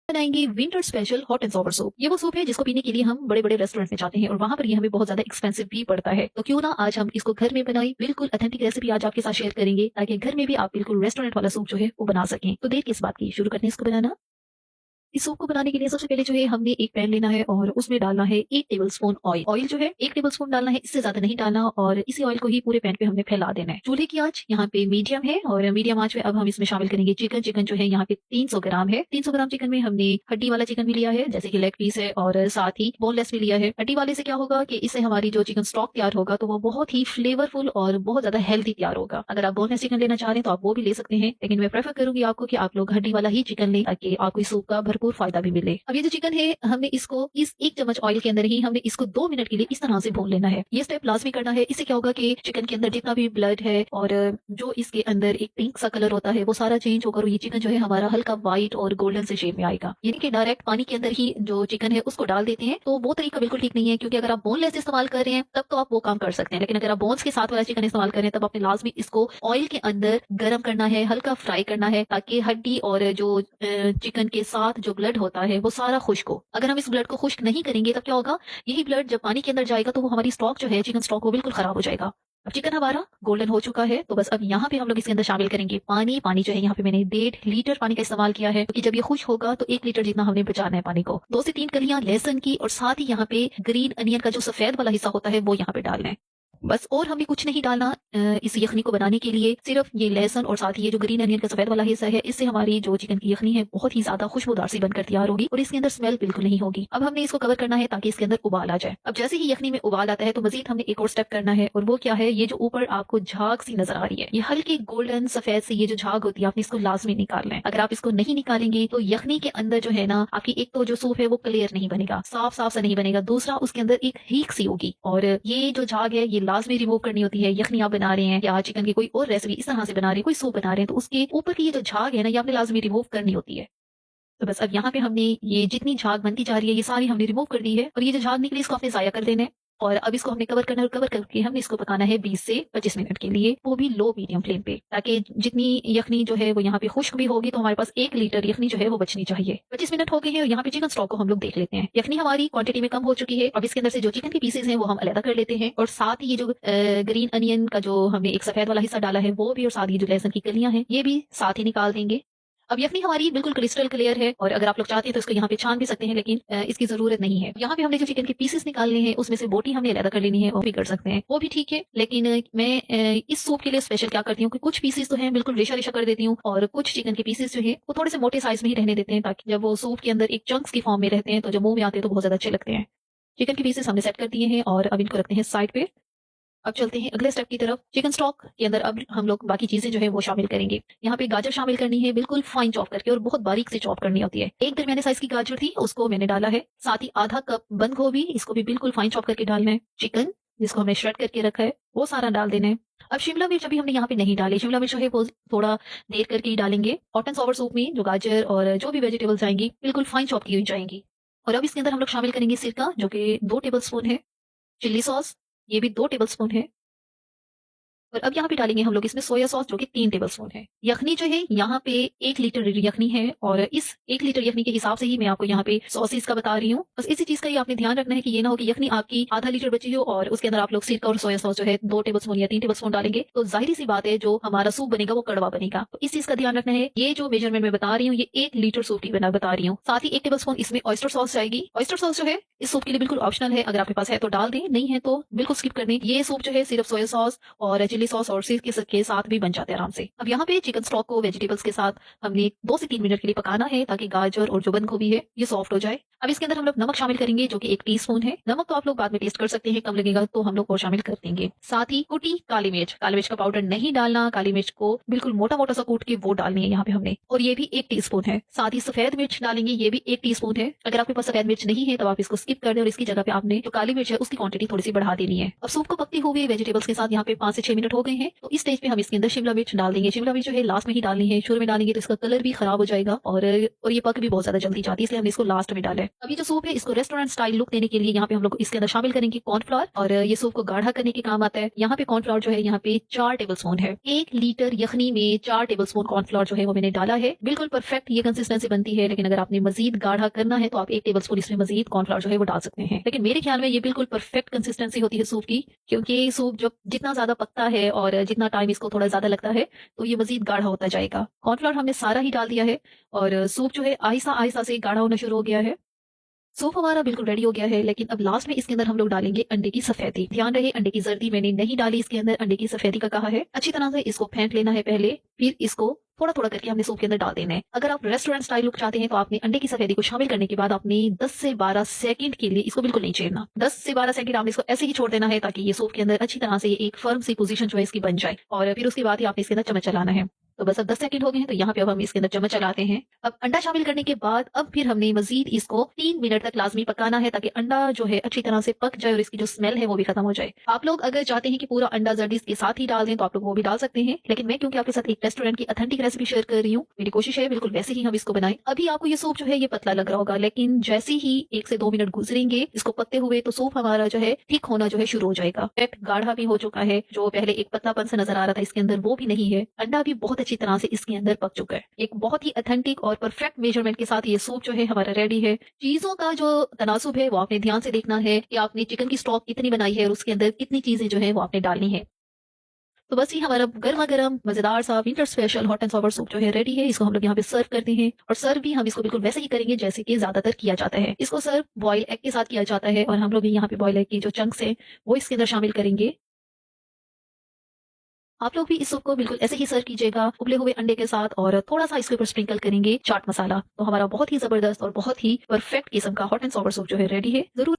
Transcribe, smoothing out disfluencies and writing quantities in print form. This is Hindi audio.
बनाएंगे winter special hot and sour soup. ये वो सूप है जिसको पीने के लिए हम बड़े बड़े रेस्टोरेंट में जाते हैं और वहां पर ये हमें बहुत ज्यादा एक्सपेंसिव भी पड़ता है। तो क्यों ना आज हम इसको घर में बनाएं। बिल्कुल ऑथेंटिक रेसिपी आज आपके साथ शेयर करेंगे ताकि घर में भी आप बिल्कुल रेस्टोरेंट वाला सूप जो है वो बना सकें। तो देर किस बात की, शुरू करते हैं इसको बनाना। इस सूप को बनाने के लिए सबसे पहले जो है हमने एक पैन लेना है और उसमें डालना है 1 टेबलस्पून ऑयल। ऑयल जो है 1 टेबलस्पून डालना है, इससे ज्यादा नहीं डालना और इसी ऑयल को ही पूरे पैन पे हमने फैला देना है। चूल्हे की आंच यहाँ पे मीडियम है और मीडियम आंच में अब हम इसमें शामिल करेंगे चिकन। चिकन जो है यहाँ पे 300 ग्राम है। 300 ग्राम चिकन में हमने हड्डी वाला चिकन भी लिया है, जैसे कि लेग पीस है, और साथ ही बोनलेस भी लिया है। हड्डी वाले से क्या होगा कि इससे हमारी जो चिकन स्टॉक तैयार होगा तो वो बहुत ही फ्लेवरफुल और बहुत ज्यादा हेल्दी तैयार होगा। अगर आप बोनलेस चिकन लेना चाह रहे हैं तो आप वो भी ले सकते हैं, लेकिन मैं प्रेफर करूंगी आपको कि आप लोग हड्डी वाला ही चिकन लें ताकि आपको इस सूप का भरपूर फायदा भी मिले। अब ये जो चिकन है हमने इसको इस 1 चम्मच ऑयल के अंदर ही हमने इसको 2 मिनट के लिए इस तरह से भून लेना है। ये स्टेप लाजमी करना है। इससे क्या होगा कि चिकन के अंदर जितना भी ब्लड है और जो इसके अंदर एक पिंक सा कलर होता है वो सारा चेंज होकर ये चिकन जो है हमारा हल्का व्हाइट और गोल्डन से शेप में आएगा। यानी कि डायरेक्ट पानी के अंदर ही जो चिकन है उसको डाल देते हैं तो वो तरीका बिल्कुल ठीक नहीं है, क्योंकि अगर आप बोनलेस इस्तेमाल कर रहे हैं तब तो आप वो काम कर सकते हैं, लेकिन अगर आप बोन्स के साथ वाला चिकन इस्तेमाल कर रहे हैं तब आपने लाजमी इसको ऑयल के अंदर गर्म करना है, हल्का फ्राई करना है, ताकि हड्डी और जो चिकन के साथ जो ब्लड होता है वो सारा खुश्क हो। अगर हम इस ब्लड को खुश्क नहीं करेंगे तब क्या होगा, यही ब्लड जब पानी के अंदर जाएगा तो वो हमारी स्टॉक जो है चिकन स्टॉक वो बिल्कुल खराब हो जाएगा। अब चिकन हमारा गोल्डन हो चुका है तो बस अब यहाँ पे हम लोग इसके अंदर शामिल करेंगे पानी। पानी जो है यहाँ पे मैंने 1.5 लीटर पानी का इस्तेमाल किया है, क्योंकि जब ये खुश होगा तो 1 लीटर जितना हमने बचाना है पानी को। 2 से 3 कलियां लहसुन की और साथ ही यहाँ पे ग्रीन अनियन का जो सफेद वाला हिस्सा होता है वो यहाँ पे डालना है। बस और हमें कुछ नहीं डालना इस यखनी को बनाने के लिए। सिर्फ ये लहसुन और साथ ही ये जो ग्रीन अनियन का सफेद वाला हिस्सा है, इससे हमारी जो चिकन की यखनी है बहुत ही ज्यादा खुशबूदार सी बनकर तैयार होगी और इसके अंदर स्मेल बिल्कुल नहीं होगी। अब हमने इसको कवर करना है ताकि इसके अंदर उबाल आ जाए। अब जैसे ही यखनी में उबाल आता है तो मजीद हमने एक और स्टेप करना है, और वो क्या है, ये जो ऊपर आपको झाग सी नजर आ रही है, ये हल्की गोल्डन सफेद से ये जो झाग होती है आपने इसको लाजमी निकालना है। अगर आप इसको नहीं निकालेंगे तो यखनी के अंदर जो है ना आपकी एक तो जो सूप है वो क्लियर नहीं बनेगा, साफ साफ सा नहीं बनेगा। दूसरा उसके अंदर एक हीक सी होगी, और ये जो झाग है ये लाजमी रिमूव करनी होती है। यखनी आप बना रहे हैं या चिकन की कोई और रेसिपी इस तरह से बना रहे हैं, कोई सूप बना रहे हैं, तो उसके ऊपर की ये जो झाग है ना ये आपने लाजमी रिमूव करनी होती है। तो बस अब यहाँ पे हमने ये जितनी झाग बनती जा रही है ये सारी हमने रिमूव कर दी है, और ये जो झाग निकली इसको आपने जाया कर देना है। और अब इसको हमने कवर करना है, और कवर करके हमने इसको पकाना है 20 से 25 मिनट के लिए, वो भी लो मीडियम फ्लेम पे, ताकि जितनी यखनी जो है वो यहाँ पे खुश्क भी होगी तो हमारे पास 1 लीटर यखनी जो है वो बचनी चाहिए। 25 मिनट हो गए हैं और यहाँ पे चिकन स्टॉक को हम लोग देख लेते हैं। यखनी हमारी क्वांटिटी में कम हो चुकी है। अब इसके अंदर से जो चिकन के पीसेज हैं वो हम अलग कर लेते हैं, और साथ ही ये जो ग्रीन अनियन का जो हमने एक सफेद वाला हिस्सा डाला है वो भी, और साथ ही जो लहसुन की कलियां हैं ये भी साथ ही निकाल देंगे। अब यखनी हमारी बिल्कुल क्रिस्टल क्लियर है, और अगर आप लोग चाहते हैं तो इसको यहाँ पे छान भी सकते हैं, लेकिन इसकी जरूरत नहीं है। यहाँ पे हमने जो चिकन के पीसेस निकालने हैं उसमें से बोटी हमने अलग कर लेनी है, वो भी कर सकते हैं, वो भी ठीक है। लेकिन मैं इस सूप के लिए स्पेशल क्या करती हूँ कि कुछ पीसेस तो हैं बिल्कुल रेशा रेशा कर देती हूँ, और कुछ चिकन के पीसेस जो है वो थोड़े से मोटे साइज में ही रहने देते हैं, ताकि जब वो सूप के अंदर एक चंक्स की फॉर्म में रहते हैं तो जब मुंह में आते हैं तो बहुत ज्यादा अच्छे लगते हैं। चिकन के पीसेस हमने सेट कर दिए हैं और अब इनको रखते हैं साइड पे। अब चलते हैं अगले स्टेप की तरफ। चिकन स्टॉक के अंदर अब हम लोग बाकी चीजें जो है वो शामिल करेंगे। यहाँ पे गाजर शामिल करनी है, बिल्कुल फाइन चॉप करके, और बहुत बारीक से चॉप करनी होती है। एक दरमियाने साइज की गाजर थी उसको मैंने डाला है, साथ ही आधा कप बंद गोभी, इसको भी बिल्कुल फाइन चॉप करके डालना है। चिकन जिसको हमने श्रेड करके रखा है वो सारा डाल देना है। अब शिमला मिर्च अभी हमने यहाँ पे नहीं डाली, शिमला मिर्च जो है वो थोड़ा देर करके ही डालेंगे। हॉट एंड सॉवर सूप में जो गाजर और जो भी वेजिटेबल्स आएंगी बिल्कुल फाइन चॉप की हुई जाएंगी। और अब इसके अंदर हम लोग शामिल करेंगे सिरका, जो कि 2 टेबल स्पून है। चिल्ली सॉस ये भी 2 टेबल स्पून है, और अब यहाँ पे डालेंगे हम लोग इसमें सोया सॉस, जो कि 3 टेबलस्पून है। यखनी जो है यहाँ पे 1 लीटर यखनी है, और इस 1 लीटर यखनी के हिसाब से ही मैं आपको यहाँ पे सॉसेस का बता रही हूँ। बस इसी चीज का ही आपने ध्यान रखना है कि ये ना हो कि यखनी आपकी आधा लीटर बची हो और उसके अंदर आप लोग सिरका और सोया सॉस जो है 2 टेबलस्पून या 3 टेबलस्पून डालेंगे, तो जाहिर सी बात है जो हमारा सूप बनेगा वो कड़वा बनेगा। तो इस चीज का ध्यान रखना है। ये जो मेजरमेंट मैं बता रही हूँ ये 1 लीटर सूप की बता रही हूँ। साथ ही 1 टेबलस्पून इसमें ऑयस्टर सॉस जाएगी। ऑयस्टर सॉस जो है इस सूप के लिए बिल्कुल ऑप्शनल है, अगर आपके पास है तो डाल दें, नहीं है तो बिल्कुल स्किप कर दें। ये सूप जो है सिर्फ सोया सॉस और चिली सॉस और सिरके के साथ भी बन जाते हैं आराम से। अब यहाँ पे चिकन स्टॉक को वेजिटेबल्स के साथ हमने 2 से 3 मिनट के लिए पकाना है, ताकि गाजर और जो बंद गोभी है ये सॉफ्ट हो जाए। अब इसके अंदर हम लोग नमक शामिल करेंगे, जो कि 1 टीस्पून है। नमक तो आप लोग बाद में टेस्ट कर सकते हैं, कम लगेगा तो हम लोग और शामिल कर देंगे। साथ ही कुटी काली मिर्च, काली मिर्च का पाउडर नहीं डालना, काली मिर्च को बिल्कुल मोटा मोटा सा कूट के वो डालनी है यहाँ पे हमने, और ये भी 1 टीस्पून है। साथ ही सफेद मिर्च डालेंगे, ये भी 1 टीस्पून है। अगर आपके पास सफेद मिर्च नहीं है तो आप इसको स्किप स्किप कर दें और इसकी जगह पे आपने जो काली मिर्च है उसकी क्वांटिटी थोड़ी सी बढ़ा देनी है। अब सूप को पकते हुए वेजिटेबल्स के साथ यहाँ पे 5 से 6 मिनट हो गए हैं, तो इस स्टेज पे हम इसके अंदर शिमला मिर्च डाल देंगे। शिमला मिर्च जो है लास्ट में ही डालनी है, शुरू में डालेंगे तो इसका कलर भी खराब हो जाएगा और ये पक भी बहुत ज्यादा जल्दी जाती है, इसलिए हमने इसको लास्ट में डाला है। अभी जो सूप है इसको रेस्टोरेंट स्टाइल लुक देने के लिए यहाँ पे हम लोग इसके अंदर शामिल करेंगे कॉर्नफ्लावर, और ये सूप को गाढ़ा करने के काम आता है। यहाँ पे कॉर्नफ्लावर जो है यहाँ पे 4 टेबल स्पून है। 1 लीटर यखनी में 4 टेबल स्पून कॉर्नफ्लावर जो है वो मैंने डाला है। बिल्कुल परफेक्ट ये कंसिस्टेंसी बनती है, लेकिन अगर आपने मजीद गाढ़ा करना है तो आप 1 टेबल स्पून इसमें मजीद कॉर्नफ्लावर जो है वो डाल सकते हैं। लेकिन मेरे ख्याल में ये बिल्कुल परफेक्ट कंसिस्टेंसी होती है सूप की, क्योंकि सूप जब जितना ज्यादा पकता है और जितना टाइम इसको थोड़ा ज्यादा लगता है तो ये मजीद गाढ़ा होता जाएगा। कॉर्नफ्लावर हमने सारा ही डाल दिया है और सूप जो है आहिस्ता आहिस्ता से गाढ़ा होना शुरू हो गया है। सूप हमारा बिल्कुल रेडी हो गया है, लेकिन अब लास्ट में इसके अंदर हम लोग डालेंगे अंडे की सफेदी। ध्यान रहे अंडे की जर्दी मैंने नहीं डाली, इसके अंदर अंडे की सफेदी का कहा है। अच्छी तरह से इसको फेंट लेना है पहले, फिर इसको थोड़ा थोड़ा करके हमने सूप के अंदर डाल देना है। अगर आप रेस्टोरेंट स्टाइल लुक चाहते हैं तो आपने अंडे की सफेदी को शामिल करने के बाद आपने 10 से 12 सेकंड के लिए इसको बिल्कुल नहीं छेड़ना। 10 से 12 सेकंड आपने इसको ऐसे ही छोड़ देना है ताकि ये सूप के अंदर अच्छी तरह से एक फर्म सी पोजीशन जो है इसकी बन जाए, और फिर उसके बाद ही आपने इसके अंदर चम्मच चलाना है। तो बस अब 10 सेकंड हो गए हैं, तो यहाँ पे अब हम इसके अंदर चम्मच चलाते हैं। अब अंडा शामिल करने के बाद अब फिर हमने मजीद इसको 3 मिनट तक लाजमी पकाना है ताकि अंडा जो है अच्छी तरह से पक जाए और इसकी जो स्मेल है वो भी खत्म हो जाए। आप लोग अगर चाहते हैं कि पूरा अंडा जर्दी के साथ ही डाल दें तो आप लोग वो भी डाल सकते हैं, लेकिन मैं क्योंकि आपके साथ एक रेस्टोरेंट की ऑथेंटिक रेसिपी शेयर कर रही हूँ, मेरी कोशिश है बिल्कुल वैसे ही हम इसको बनाएं। अभी आपको ये सूप जो है ये पतला लग रहा होगा, लेकिन जैसे ही 1 से 2 मिनट गुजरेंगे इसको पकते हुए तो सूप हमारा जो है थिक होना जो है शुरू हो जाएगा। पेट गाढ़ा भी हो चुका है, जो पहले एक पतलापन से नजर आ रहा था इसके अंदर वो भी नहीं है। अंडा भी बहुत अच्छी तरह से इसके अंदर पक चुका है। एक बहुत ही ऑथेंटिक और परफेक्ट मेजरमेंट के साथ ये सूप जो है हमारा रेडी है। चीजों का जो तनासुब है वो आपने ध्यान से देखना है कि आपने चिकन की स्टॉक कितनी बनाई है और उसके अंदर कितनी चीजें जो है वो आपने डालनी है। तो बस ये हमारा गर्मा गर्म मजेदार सा winter special hot and sour soup जो है रेडी है। इसको हम लोग यहाँ पे सर्व करते हैं, और सर्व भी हम इसको बिल्कुल वैसे ही करेंगे जैसे कि ज्यादातर किया जाता है। इसको सर्व बॉयल एग के साथ किया जाता है, और हम लोग भी यहाँ पे बॉयल एग की जो चंक्स है वो इसके अंदर शामिल करेंगे। आप लोग भी इस सूप को बिल्कुल ऐसे ही सर्व कीजिएगा उबले हुए अंडे के साथ, और थोड़ा सा इसके ऊपर स्प्रिंकल करेंगे चाट मसाला। तो हमारा बहुत ही जबरदस्त और बहुत ही परफेक्ट किस्म का हॉट एंड सॉवर सूप जो है रेडी है। जरूर